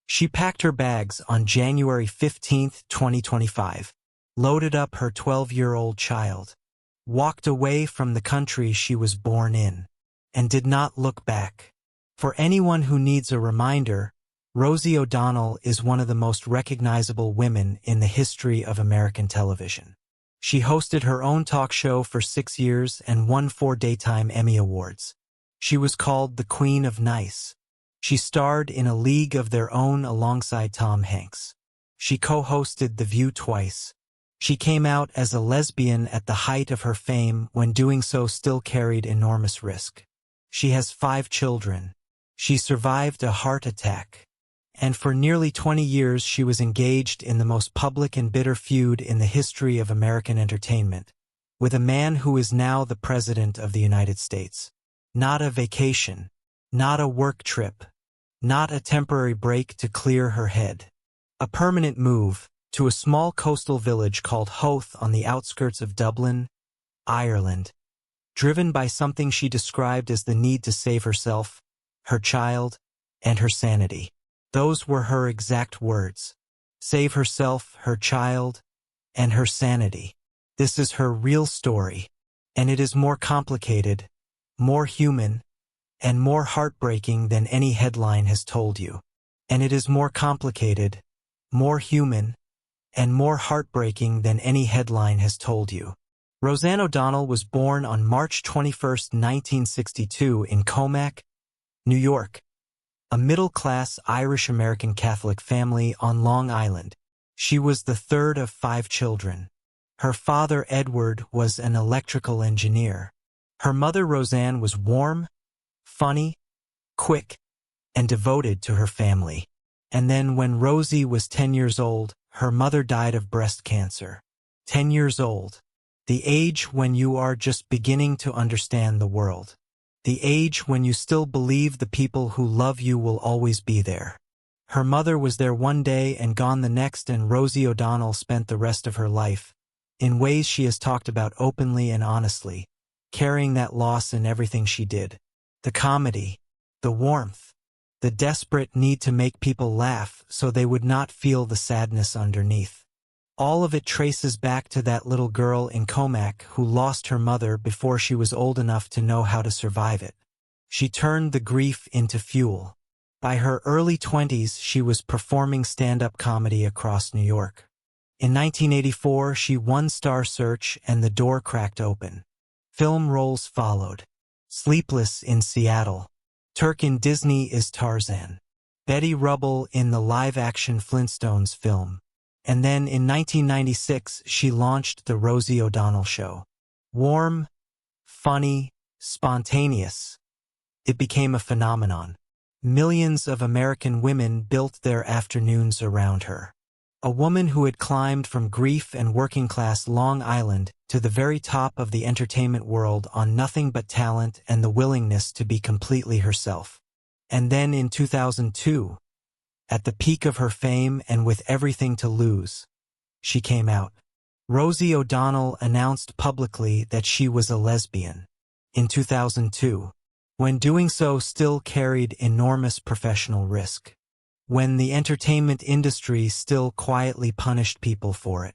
She packed her bags on January 15, 2025, loaded up her 12-year-old child, walked away from the country she was born in, and did not look back. For anyone who needs a reminder, Rosie O'Donnell is one of the most recognizable women in the history of American television. She hosted her own talk show for 6 years and won 4 Daytime Emmy Awards. She was called the Queen of Nice. She starred in A League of Their Own alongside Tom Hanks. She co-hosted The View twice. She came out as a lesbian at the height of her fame when doing so still carried enormous risk. She has 5 children. She survived a heart attack. And for nearly 20 years she was engaged in the most public and bitter feud in the history of American entertainment, with a man who is now the President of the United States. Not a vacation, not a work trip, not a temporary break to clear her head. A permanent move to a small coastal village called Howth on the outskirts of Dublin, Ireland, driven by something she described as the need to save herself, her child, and her sanity. Those were her exact words. Save herself, her child, and her sanity. This is her real story, and it is more complicated, more human, and more heartbreaking than any headline has told you. And it is more complicated, more human, and more heartbreaking than any headline has told you. Roseanne O'Donnell was born on March 21, 1962 in Comac, New York, a middle-class Irish-American Catholic family on Long Island. She was the third of 5 children. Her father, Edward, was an electrical engineer. Her mother, Roseanne, was warm, funny, quick, and devoted to her family. And then when Rosie was 10 years old, her mother died of breast cancer. 10 years old. The age when you are just beginning to understand the world. The age when you still believe the people who love you will always be there. Her mother was there one day and gone the next, and Rosie O'Donnell spent the rest of her life, in ways she has talked about openly and honestly, carrying that loss in everything she did. The comedy, the warmth, the desperate need to make people laugh so they would not feel the sadness underneath. All of it traces back to that little girl in Comac who lost her mother before she was old enough to know how to survive it. She turned the grief into fuel. By her early 20s, she was performing stand-up comedy across New York. In 1984, she won Star Search and the door cracked open. Film roles followed. Sleepless in Seattle. Turk in Disney is Tarzan. Betty Rubble in the live-action Flintstones film. And then in 1996, she launched The Rosie O'Donnell Show. Warm, funny, spontaneous. It became a phenomenon. Millions of American women built their afternoons around her. A woman who had climbed from grief and working-class Long Island to the very top of the entertainment world on nothing but talent and the willingness to be completely herself. And then in 2002, at the peak of her fame and with everything to lose, she came out. Rosie O'Donnell announced publicly that she was a lesbian. In 2002, when doing so still carried enormous professional risk. When the entertainment industry still quietly punished people for it.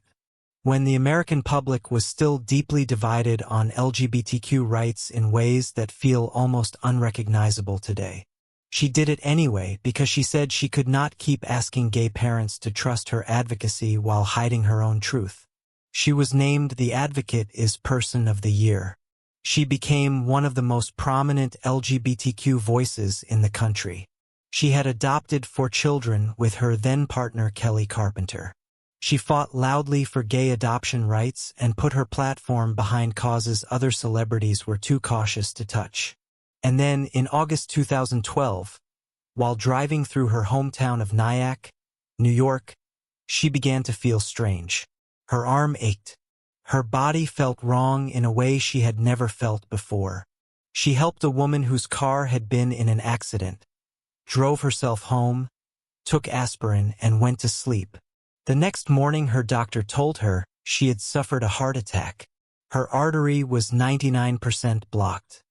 When the American public was still deeply divided on LGBTQ rights in ways that feel almost unrecognizable today. She did it anyway because she said she could not keep asking gay parents to trust her advocacy while hiding her own truth. She was named the Advocate is Person of the Year. She became one of the most prominent LGBTQ voices in the country. She had adopted 4 children with her then-partner Kelly Carpenter. She fought loudly for gay adoption rights and put her platform behind causes other celebrities were too cautious to touch. And then, in August 2012, while driving through her hometown of Nyack, New York, she began to feel strange. Her arm ached. Her body felt wrong in a way she had never felt before. She helped a woman whose car had been in an accident, drove herself home, took aspirin, and went to sleep. The next morning, her doctor told her she had suffered a heart attack. Her artery was 99% blocked.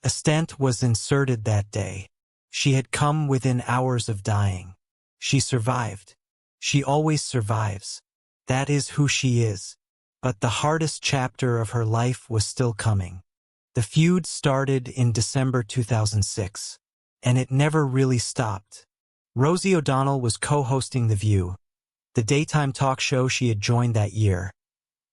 A stent was inserted that day. She had come within hours of dying. She survived. She always survives. That is who she is. But the hardest chapter of her life was still coming. The feud started in December 2006, and it never really stopped. Rosie O'Donnell was co-hosting The View, the daytime talk show she had joined that year,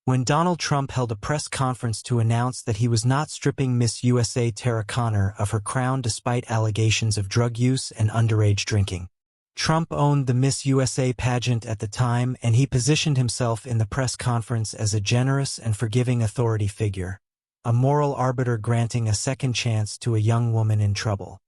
when Donald Trump held a press conference to announce that he was not stripping Miss USA Tara Conner of her crown despite allegations of drug use and underage drinking. Trump owned the Miss USA pageant at the time, and he positioned himself in the press conference as a generous and forgiving authority figure, a moral arbiter granting a second chance to a young woman in trouble.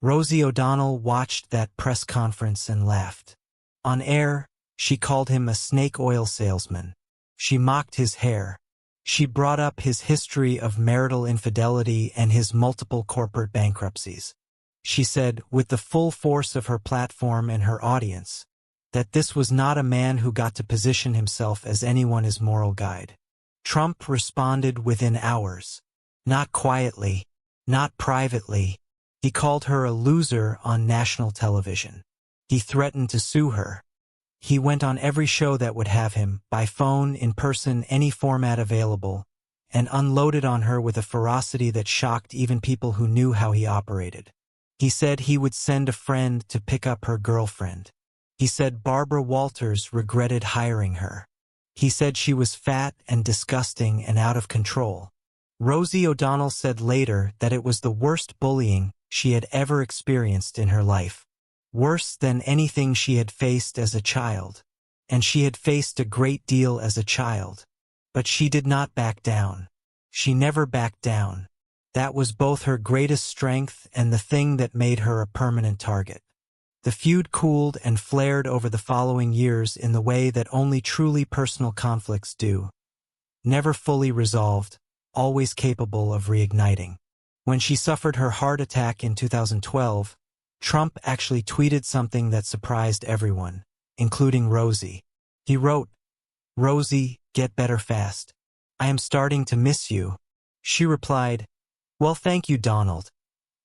Rosie O'Donnell watched that press conference and laughed. On air, she called him a snake oil salesman. She mocked his hair. She brought up his history of marital infidelity and his multiple corporate bankruptcies. She said, with the full force of her platform and her audience, that this was not a man who got to position himself as anyone's moral guide. Trump responded within hours. Not quietly, not privately. He called her a loser on national television. He threatened to sue her. He went on every show that would have him, by phone, in person, any format available, and unloaded on her with a ferocity that shocked even people who knew how he operated. He said he would send a friend to pick up her girlfriend. He said Barbara Walters regretted hiring her. He said she was fat and disgusting and out of control. Rosie O'Donnell said later that it was the worst bullying she had ever experienced in her life. Worse than anything she had faced as a child. And she had faced a great deal as a child. But she did not back down. She never backed down. That was both her greatest strength and the thing that made her a permanent target. The feud cooled and flared over the following years in the way that only truly personal conflicts do. Never fully resolved, always capable of reigniting. When she suffered her heart attack in 2012, Trump actually tweeted something that surprised everyone, including Rosie. He wrote, "Rosie, get better fast. I am starting to miss you." She replied, "Well, thank you, Donald.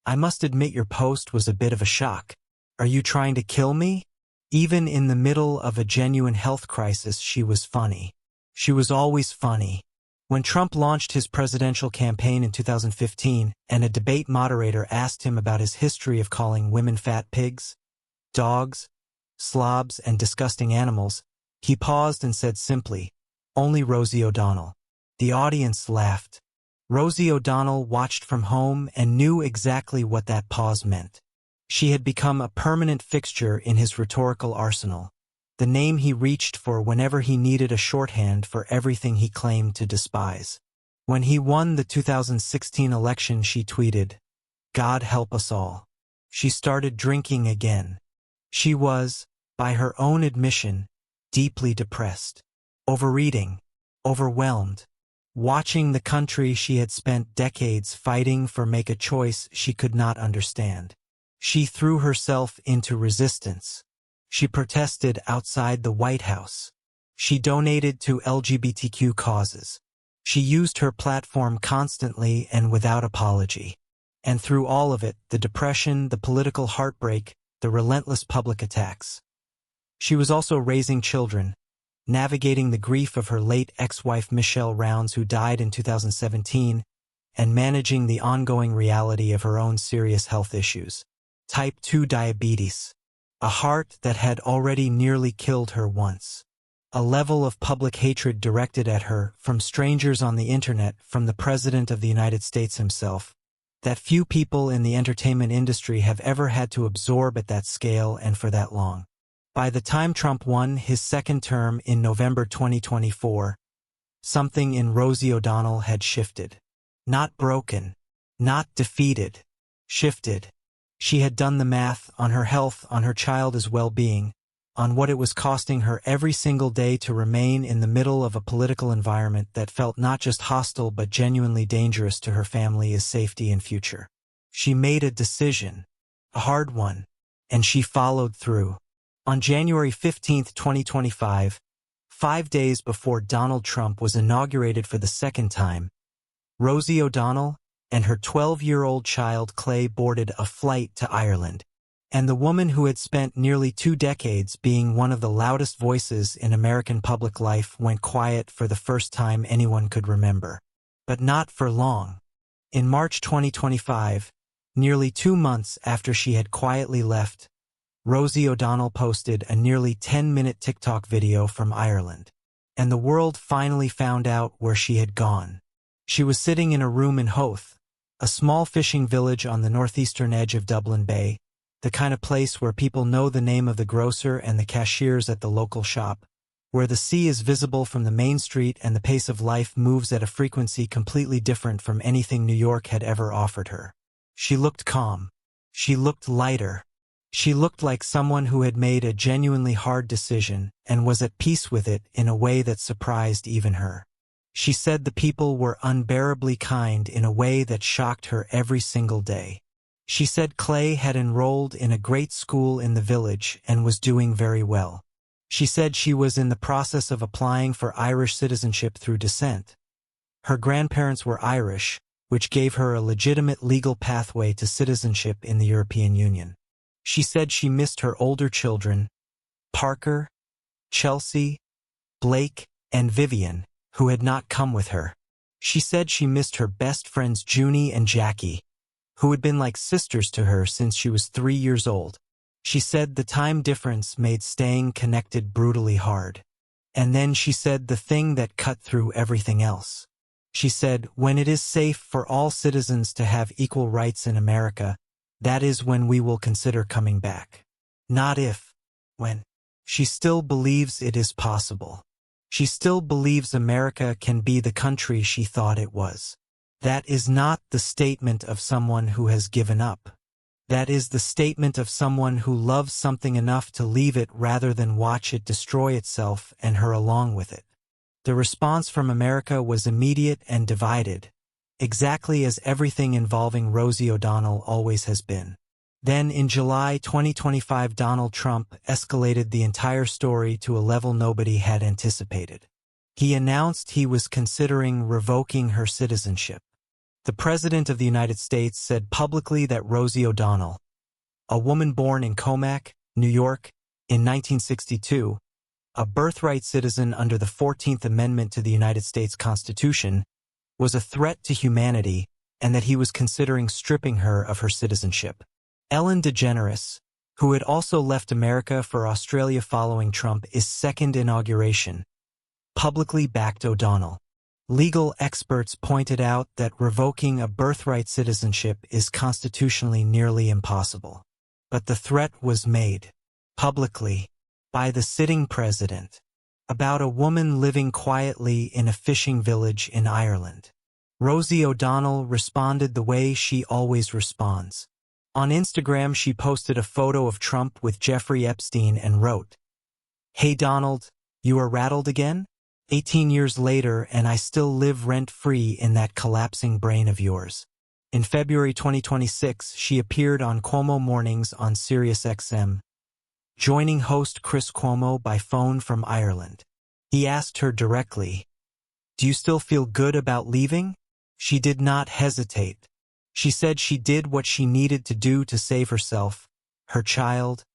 I must admit your post was a bit of a shock. Are you trying to kill me?" Even in the middle of a genuine health crisis, she was funny. She was always funny. When Trump launched his presidential campaign in 2015, and a debate moderator asked him about his history of calling women fat pigs, dogs, slobs, and disgusting animals, he paused and said simply, "Only Rosie O'Donnell." The audience laughed. Rosie O'Donnell watched from home and knew exactly what that pause meant. She had become a permanent fixture in his rhetorical arsenal, the name he reached for whenever he needed a shorthand for everything he claimed to despise. When he won the 2016 election, she tweeted, "God help us all." She started drinking again. She was, by her own admission, deeply depressed, overeating, overwhelmed, watching the country she had spent decades fighting for make a choice she could not understand. She threw herself into resistance. She protested outside the White House. She donated to LGBTQ causes. She used her platform constantly and without apology. And through all of it, the depression, the political heartbreak, the relentless public attacks. She was also raising children, navigating the grief of her late ex-wife Michelle Rounds, who died in 2017, and managing the ongoing reality of her own serious health issues. Type 2 diabetes. A heart that had already nearly killed her once. A level of public hatred directed at her, from strangers on the internet, from the President of the United States himself, that few people in the entertainment industry have ever had to absorb at that scale and for that long. By the time Trump won his second term in November 2024, something in Rosie O'Donnell had shifted. Not broken, not defeated, shifted. She had done the math on her health, on her child's well-being, on what it was costing her every single day to remain in the middle of a political environment that felt not just hostile but genuinely dangerous to her family's safety and future. She made a decision, a hard one, and she followed through. On January 15, 2025, 5 days before Donald Trump was inaugurated for the second time, Rosie O'Donnell and her 12-year-old child Clay boarded a flight to Ireland. And the woman who had spent nearly 2 decades being one of the loudest voices in American public life went quiet for the first time anyone could remember. But not for long. In March 2025, nearly 2 months after she had quietly left, Rosie O'Donnell posted a nearly 10-minute TikTok video from Ireland. And the world finally found out where she had gone. She was sitting in a room in Howth, a small fishing village on the northeastern edge of Dublin Bay, the kind of place where people know the name of the grocer and the cashiers at the local shop, where the sea is visible from the main street and the pace of life moves at a frequency completely different from anything New York had ever offered her. She looked calm. She looked lighter. She looked like someone who had made a genuinely hard decision and was at peace with it in a way that surprised even her. She said the people were unbearably kind in a way that shocked her every single day. She said Clay had enrolled in a great school in the village and was doing very well. She said she was in the process of applying for Irish citizenship through descent. Her grandparents were Irish, which gave her a legitimate legal pathway to citizenship in the European Union. She said she missed her older children, Parker, Chelsea, Blake, and Vivian, who had not come with her. She said she missed her best friends Junie and Jackie, who had been like sisters to her since she was 3 years old. She said the time difference made staying connected brutally hard. And then she said the thing that cut through everything else. She said, when it is safe for all citizens to have equal rights in America, that is when we will consider coming back. Not if, when. She still believes it is possible. She still believes America can be the country she thought it was. That is not the statement of someone who has given up. That is the statement of someone who loves something enough to leave it rather than watch it destroy itself and her along with it. The response from America was immediate and divided, exactly as everything involving Rosie O'Donnell always has been. Then in July 2025, Donald Trump escalated the entire story to a level nobody had anticipated. He announced he was considering revoking her citizenship. The President of the United States said publicly that Rosie O'Donnell, a woman born in Comac, New York, in 1962, a birthright citizen under the 14th Amendment to the United States Constitution, was a threat to humanity and that he was considering stripping her of her citizenship. Ellen DeGeneres, who had also left America for Australia following Trump's second inauguration, publicly backed O'Donnell. Legal experts pointed out that revoking a birthright citizenship is constitutionally nearly impossible. But the threat was made, publicly, by the sitting president, about a woman living quietly in a fishing village in Ireland. Rosie O'Donnell responded the way she always responds. On Instagram, she posted a photo of Trump with Jeffrey Epstein and wrote, "Hey Donald, you are rattled again? 18 years later and I still live rent-free in that collapsing brain of yours." In February 2026, she appeared on Cuomo Mornings on SiriusXM, joining host Chris Cuomo by phone from Ireland. He asked her directly, "Do you still feel good about leaving?" She did not hesitate. She said she did what she needed to do to save herself, her child,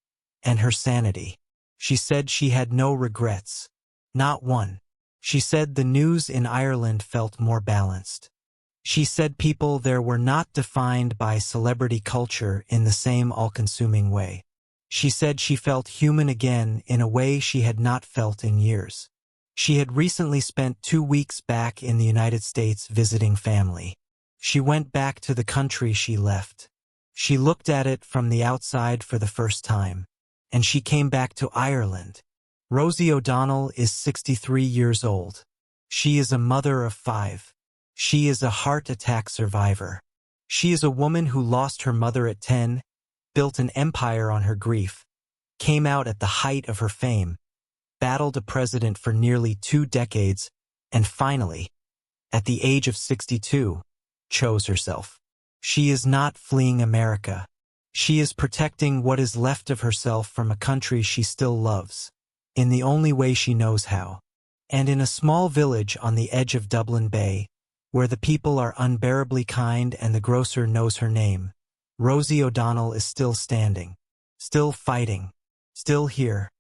and her sanity. She said she had no regrets. Not one. She said the news in Ireland felt more balanced. She said people there were not defined by celebrity culture in the same all-consuming way. She said she felt human again in a way she had not felt in years. She had recently spent 2 weeks back in the United States visiting family. She went back to the country she left. She looked at it from the outside for the first time. And she came back to Ireland. Rosie O'Donnell is 63 years old. She is a mother of 5. She is a heart attack survivor. She is a woman who lost her mother at 10, built an empire on her grief, came out at the height of her fame, battled a president for nearly 2 decades, and finally, at the age of 62, chose herself. She is not fleeing America. She is protecting what is left of herself from a country she still loves, in the only way she knows how. And in a small village on the edge of Dublin Bay, where the people are unbearably kind and the grocer knows her name, Rosie O'Donnell is still standing. still fighting, still here.